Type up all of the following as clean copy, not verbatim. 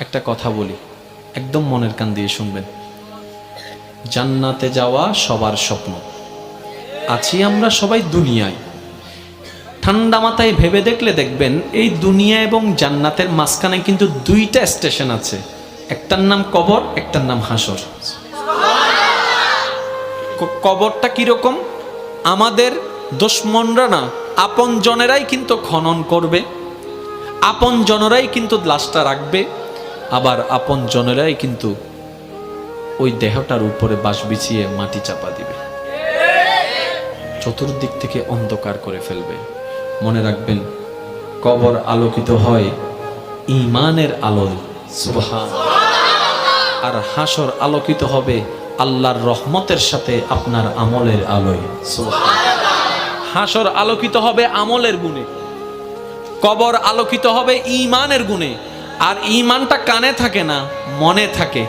একটা কথা বলি, একদম মনের কান দিয়ে শুনবেন। জান্নাতে যাওয়া সবার স্বপ্ন। আছি আমরা সবাই দুনিয়ায়। ঠান্ডা মাথায় ভেবে দেখলে দেখবেন এই দুনিয়া এবং জান্নাতের মাঝখানে কিন্তু দুইটা স্টেশন আছে, একটার নাম কবর, একটার নাম হাসর। কবরটা কিরকম? আমাদের দুশমনরা না, আপন জনেরাই কিন্তু খনন করবে, আপন জনেরাই কিন্তু লাশটা রাখবে, আবার আপন জনেরাই কিন্তু ওই দেহটার উপরে বাঁশ বিছিয়ে মাটি চাপা দিবে, চতুর্দিক থেকে অন্ধকার করে ফেলবে। মনে রাখবেন, কবর আলোকিত হয় ঈমানের আলোয়, সুবহানাল্লাহ। আর হাসর আলোকিত হবে আল্লাহর রহমতের সাথে আপনার আমলের আলোয়, সুবহানাল্লাহ। হাসর আলোকিত হবে আমলের গুণে, কবর আলোকিত হবে ঈমানের গুণে। আর ঈমানটা কানে থাকে না, মনে থাকে।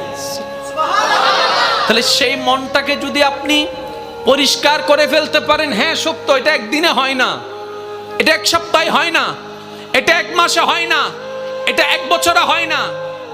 তাহলে সেই মনটাকে যদি আপনি পরিষ্কার করে ফেলতে পারেন, হ্যাঁ সত্য, এটা একদিনে হয় না, এটা এক সপ্তাহে হয় না, এটা এক মাসে হয় না, এটা এক বছরে হয় না।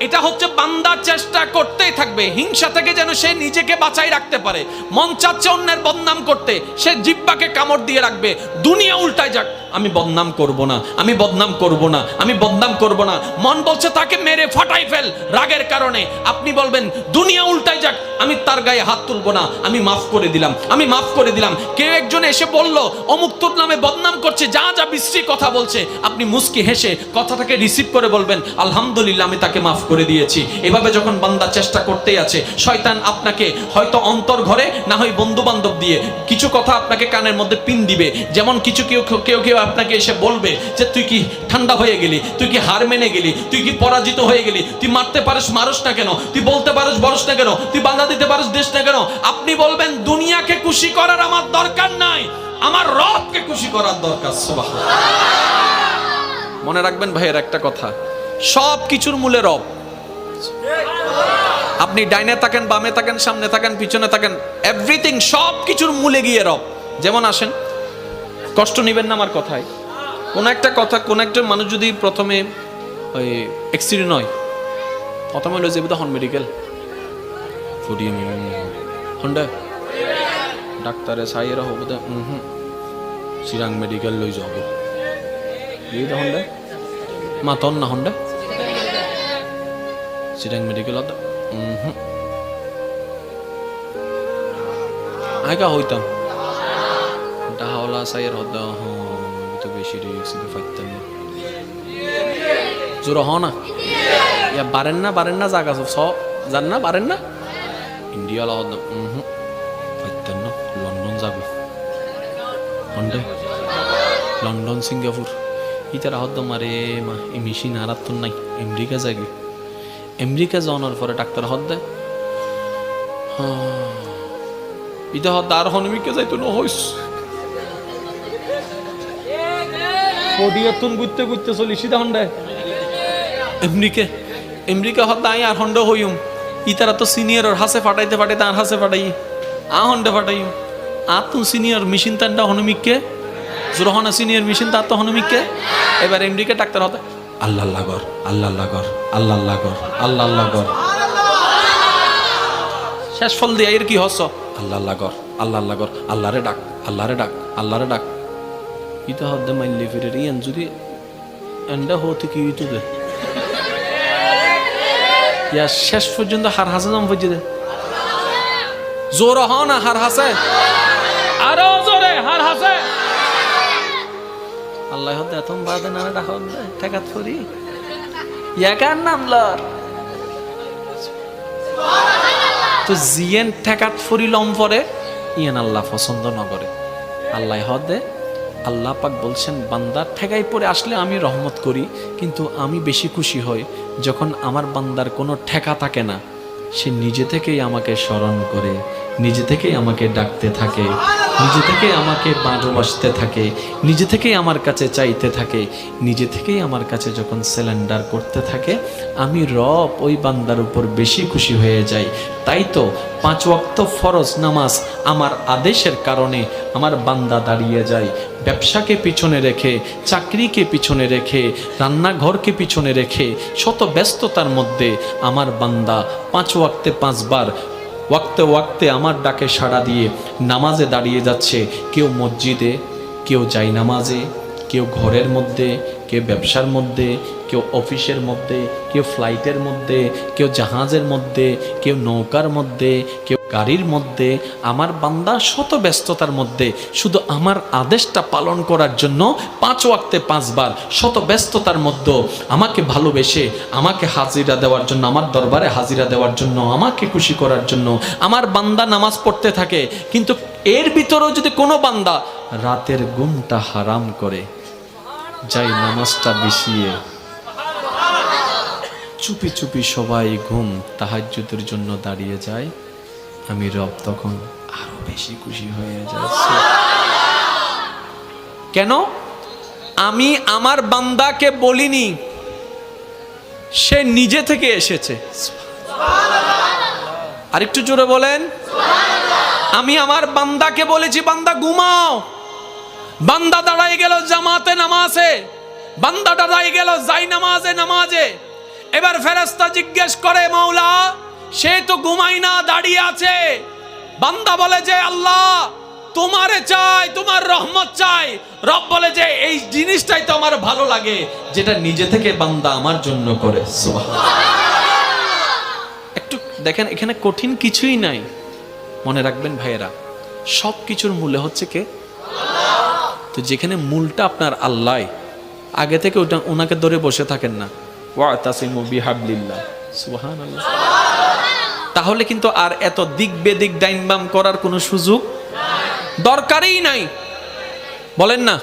এটা হচ্ছে বান্দা চেষ্টা করতেই থাকবে, হিংসা থেকে যেন সে নিজেকে বাঁচাই রাখতে পারে। মন চাচ্ছে অন্যের বদনাম করতে, সে জিহ্বাকে কামড় দিয়ে রাখবে। দুনিয়া উল্টায় যাক, আমি বদনাম করব না, আমি বদনাম করব না, আমি বদনাম করব না। মন বলছে তাকে মেরে ফাটাই ফেল রাগের কারণে। আপনি বলবেন দুনিয়া উল্টায় যাক, আমি তার গায়ে হাত তুলব না, আমি মাফ করে দিলাম, আমি মাফ করে দিলাম। কেউ একজন এসে বলল অমুক তোর নামে বদনাম করছে, যা যা বিশ্রী কথা বলছে, আপনি মুস্কি হেসে কথাটাকে রিসিভ করে বলবেন আলহামদুলিল্লাহ, আমি তাকে মাফ করে দিয়েছি। এভাবে যখন বান্দা চেষ্টা করতেই আছে, শয়তান আপনাকে হয়তো অন্তর ঘরে, না হয় বন্ধু বান্ধব দিয়ে কিছু কথা আপনাকে কানের মধ্যে পিন দিবে। যেমন কিছু কেউ আপনাকে এসে বলবে যে তুই কি ঠান্ডা হয়ে গেলি, তুই কি হার মেনে গেলি, তুই কি পরাজিত হয়ে গেলি, তুই মারতে পারিস মারস না কেন, তুই বলতে পারিস বলস না কেন, তুই বাধা দিতে পারিস দেশ না কেন। আপনি বলবেন দুনিয়াকে খুশি করার আমার দরকার নাই, আমার রবকে খুশি করার দরকার, সুবহানাল্লাহ। মনে রাখবেন ভাইয়ের একটা কথা, সব কিছুর মূলে রব। আপনি ডাইনে থাকেন, বামে থাকেন, সামনে থাকেন, পিছনে থাকেন, এভরিথিং, সব কিছুর মূলে গিয়ে রব। যেমন আসেন, কষ্ট নেবেন না আমার কথায়। কোন একটা কথা, কোন একটা মানুষ যদি প্রথমে ওই অ্যাক্সিডেন্ট হয়, প্রথমে হলো যে বোধ হন মেডিকেল ফুটিয়ে হন্ডা ডাক্তারে সাইয়েরা হবো তো চিরাং মেডিকেল লই যাব এই তো হন্ডা মাতন না হন্ডা চিরাং মেডিকেল আইকা হইতাম ডাহলা সাইয়ের হদ্দা তো বেশি রিক্স দিতে পারতাম না। জোর হ না, ইয়া বারেন না জাগা সব জান না, বারেন না ইন্ডিয়া হদ্দ পারতাম না। লন্ডন যাব, হন্ডে লন্ডন সিঙ্গাপুর ইতারা হদ্দ মারে মা এই মেশিন আর তো নাই। আমেরিকা যাবি, আমেরিকা যাওয়ার পরে ডাক্তার হদ্দে ইটা হদ্দ আর হনমিকে যাইতো না হইস পডিয়তুন গুইতে গুইতে চলি সিধা হন্ডে আমেরিকা হদ্দা আই আর হন্ড হইম। ইতারা তো সিনিয়র হাসে ফাটাইতে আর হাসে ফাটাই হন্ডে ফাটাই তুন সিনিয়র মেশিন তানটা হনমিককে জোরহনা সিনিয়র মেশিন তার তো হনমিককে। এবার আমেরিকা ডাক্তার হতে আল্লাহ লাগর আল্লাহ লাগর আল্লাহ লাগর আল্লাহ লাগর, শেষ ফল দিয়ে এর কি হস আল্লাহ লাগর আল্লাহ লাগর, আল্লাহরে ডাক আল্লাহরে ডাক আল্লাহরে ডাক। ইটা হদ্দে মাইলে ফিরে ইয়ান যদি এন্ডা হতে কি ইটু দে ইয়া শেষ পর্যন্ত হার হাসে নাম বুঝে দে জোর হ না হার হাসে আরো জোরে হার হাসে আল্লাহ হদ্দে এতম বাদে না ডাক হদ্দে ঠেকাত করি ইয়াকার নাম লর তো জিয়েন ঠেকাত ফরি লম পরে ইয়ান আল্লাহ পছন্দ না করে। আল্লাহ হদ্দে আল্লাহ পাক বলছেন বান্দা ঠেকাই পড়ে আসলে আমি রহমত করি, কিন্তু আমি বেশি খুশি হই যখন আমার বান্দার কোনো ঠেকা থাকে না, সে নিজে থেকেই আমাকে স্মরণ করে, নিজে থেকেই আমাকে ডাকতে থাকে, নিজে থেকেই আমাকে ভালোবাসতে থাকে, নিজে থেকেই আমার কাছে চাইতে থাকে, নিজে থেকেই আমার কাছে যখন সিলিন্ডার করতে থাকে, আমি রব ওই বান্দার উপর বেশি খুশি হয়ে যাই। তাই তো 5 ওয়াক্ত ফরজ নামাজ আমার আদেশের কারণে আমার বান্দা দাঁড়িয়ে যায়, ব্যবসাকে পিছনে রেখে, চাকরিকে পিছনে রেখে, রান্নাঘরকে পিছনে রেখে, শত ব্যস্ততার মধ্যে আমার বান্দা 5 ওয়াক্তে 5 বার ওয়াক্তে ওয়াক্তে আমার ডাকে সাড়া দিয়ে নামাজে দাঁড়িয়ে যাচ্ছে। কেউ মসজিদে, কেউ যায় নামাজে, কেউ ঘরের মধ্যে, কেউ ব্যবসার মধ্যে, কেউ অফিসের মধ্যে, কেউ ফ্লাইটের মধ্যে, কেউ জাহাজের মধ্যে, কেউ নৌকার মধ্যে, কেউ গাড়ির মধ্যে। আমার বান্দা শত ব্যস্ততার মধ্যে শুধু আমার আদেশটা পালন করার জন্য 5 ওয়াক্তে 5 বার শত ব্যস্ততার মধ্যে আমাকে ভালোবেসে, আমাকে হাজিরা দেওয়ার জন্য, আমার দরবারে হাজিরা দেওয়ার জন্য, আমাকে খুশি করার জন্য আমার বান্দা নামাজ পড়তে থাকে। কিন্তু এর ভিতরেও যদি কোনো বান্দা রাতের ঘুমটা হারাম করে, যাই নামাজটা বিছিয়ে চুপি চুপি সবাই ঘুম তাহাজ্জুদের জন্য দাঁড়িয়ে যায়, আমি রব তখন আরো বেশি খুশি হয়ে যাচ্ছে। কেন? আমি আমার বান্দাকে বলিনি, সে নিজে থেকে এসেছে। আরেকটু জোরে বলেন। আমি আমার বান্দাকে বলেছি, বান্দা ঘুমাও। বান্দা দাঁড়াই গেল জামাতে নামাজে, বান্দা দাঁড়াই গেল যাই নামাজে। এবার ফেরেশতা জিজ্ঞেস করে, মাওলা সে তো ঘুমাই না, দাঁড়িয়ে আছে। বান্দা বলে যে আল্লাহ তোমারে চাই, তোমার রহমত চাই। রব বলে যে এই জিনিসটাই তো আমার ভালো লাগে, যেটা নিজে থেকে বান্দা আমার জন্য করে। একটু দেখেন, এখানে কঠিন কিছুই নাই। মনে রাখবেন ভাইয়েরা, সব কিছুর মূলে হচ্ছে কে? তো যেখানে মূলটা আপনার আল্লাহ, আগে থেকে ওটা ওনাকে ধরে বসে থাকেন না। ওয়াতাসিমু বিহাবলিল্লাহ, সুবহানাল্লাহ। তাহলে কিন্তু আর এত দিক বেদিক ডাইন বাম করার কোনো সুযোগ দরকারই নাই। বলেন না?